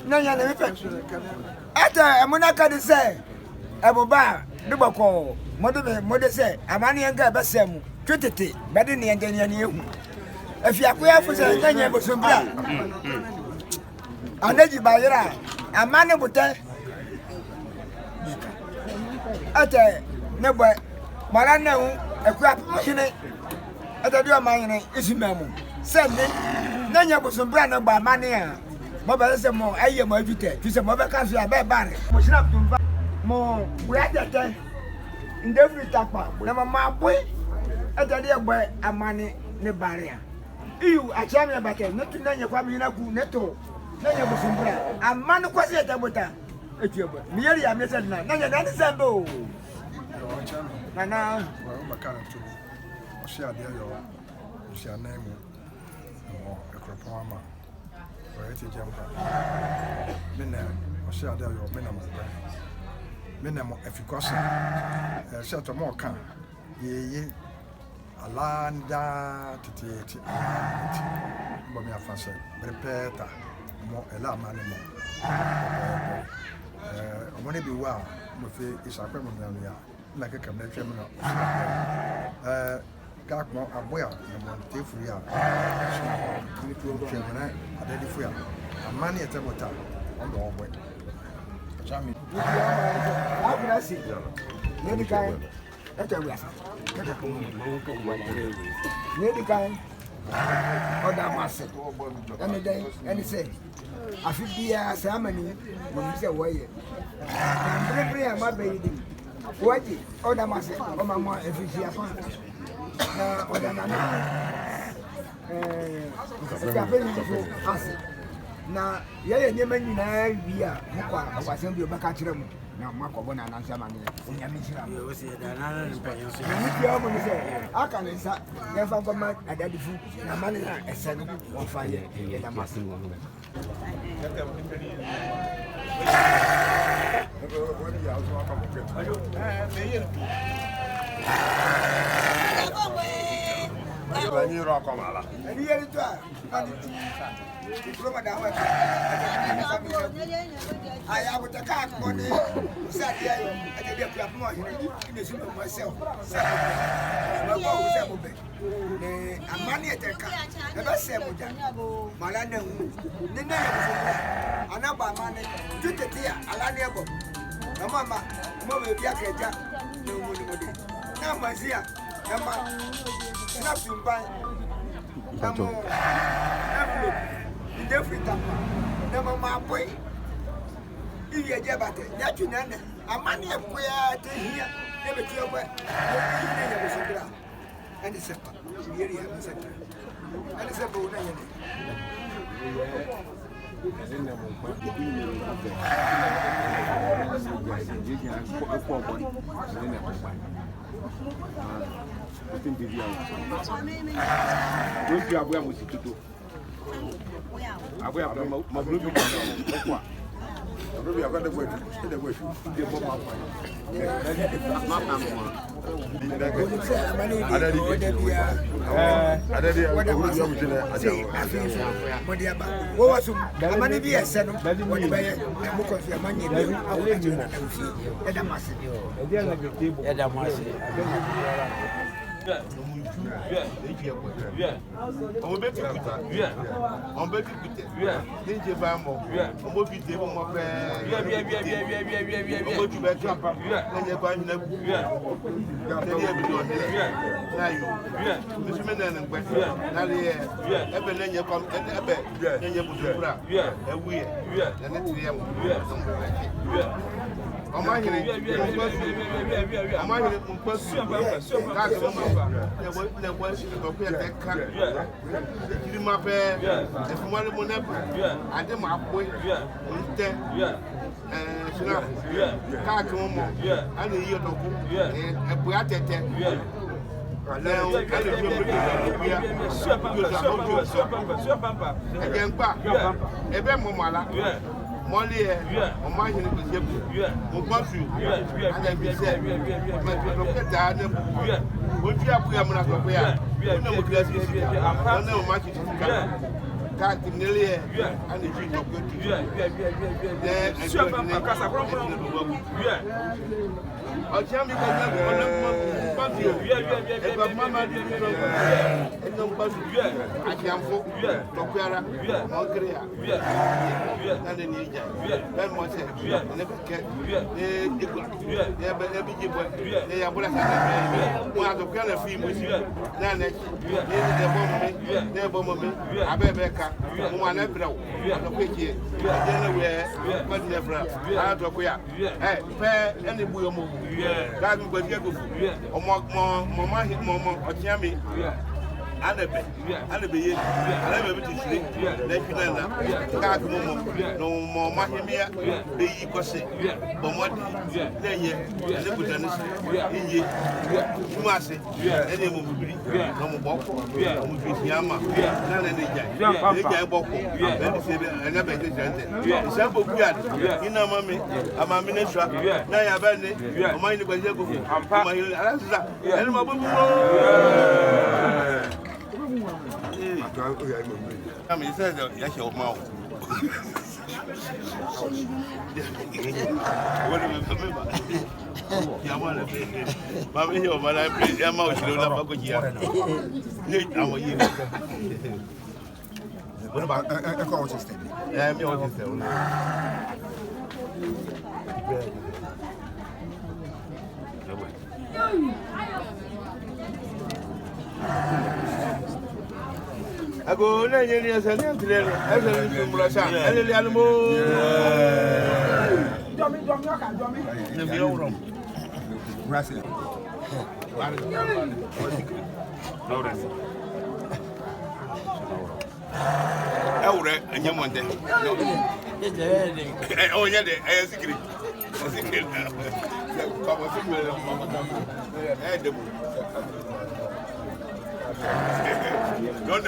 Nanya na mepe. Ata emunaka de say eboba de boko mode say amane yanga besem twetete bede ne yanga ne ehu afiakoya fo say nanya bosombra anaji bayira amane bote ata ne boy mara na hu akua hene ata dio amane isimamu say nanya bosombra na ba amane a mo ba se mo aye mo avite tu se mo be kan so abe bare mo snap tumba mo we atete ndefri takpa na mama boy atade egbe amane ne bare a iu acha me bate ne tu nanya kwa me na ku ne to nanya bosumbra amane kwase etabota etuebo me yeri ya me se na nanya na nsembe o nana ba kan to o se ade yo o se anemu mo ekropo ama Alright, jamba. Mena, o se ade yo mena mo. Mena mo efikosa. Se to mo kan. Ye alanda titi. Mo mi afase. Prepare mo ela mane mo. O mo ne bi wa mo fe isakwe mo na ya. Na ke kam na twem no. Kakmo aboya na mo tefuri a. Ni pro twem na adedi fu ya. Amani etemota ondo ogwe. Chami. Abrasi. Nedi kai. Eta wiasa. Nedi kai. Oda mase. Ene den, ene se. Afi bia se amani mo mi se woye. Ambre ama beidi. Waji oda mase o mama efisi afa. Na oda na na yeye nyema nyina wi a mokwa akwasem bi obaka kire mu na makobo na nansa ma ne onyame hira mu we say da na na panyo so ni bia mo ni se aka ne nsa ye fa goma adadifu na mane na ese no won fa ye da mase Ni ro ko mala. Ni yeri to a diploma da wa aya buta ka ko ni sa dia yo ade dia pia mo hiri ni su mo sel ba ko se mo be ni amani eteka e ba se mo ja mala na hu ni na ya so ana ba amani tutete ya ala ni ebo na mama mo be bia ka ja na mo ni mo de na mazia na ma snap tumba amo ndefri tapa na mama boy iye je bate ya tunana amani ekoya te hia e be ti obo ni ya be sodra ani sepa yeri ya be sepa ani sepa una yene Then I'm going to be in On peut écouter. On peut écouter. Ninja Bamo. On peut vider mon père. On peut tout mettre. Ninja Bamo. Ninja Bamo. Monsieur Menon, Nalie, Eben Ninja come and Eben, Ninja Buzura. Oui, and it's the on m'a dit, on m'a dit, on peut suivre, il m'appelle, et moi le monnaie, à des m'appuyer, on était, car comment, allez, il y a donc, et pour la tête. Et bien, pas, et bien, mon malade. Molly, or my hand was given. What you? And then we said, look at that. Would you have we are not we are? We are no good. I know much is can't nearly and the dream of good. I'll tell me that Mamma did no I can vote Topiara, Montreal, and the Niger, then Monte, never can, they are one of the kind of females, Nanet, never moment, Abeka, one Ebro, and a quick year, but never out of where. Hey, fair any boy move. God will get good. Or Mamma hit Mamma or Jammy. Anabe, Anabe, Anabe to sleep, let you know. God, no more Mahimia, be equal sick. But what they hear, live with an issue. You must say, any will be no more Boko, Yama, none of the Jay Boko, and never did. Example, we are in a mommy, a mammy, Naya Bande, a mind by Jacob, and I mean, says that's your mouth. What do you remember? Yamana, Mammy, your mother, Yamma, you don't have here. What about a call system? I'm your system. I go 9 years and then clearly, as a little Russia, and the animal. And you want that? Oh, yeah, I am secret. Don't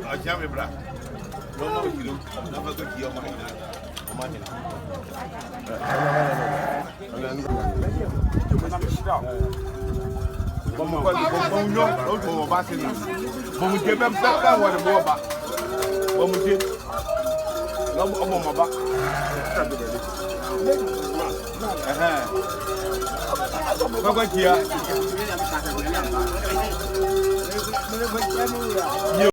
I jam it, brother. No, you don't never go to your mind.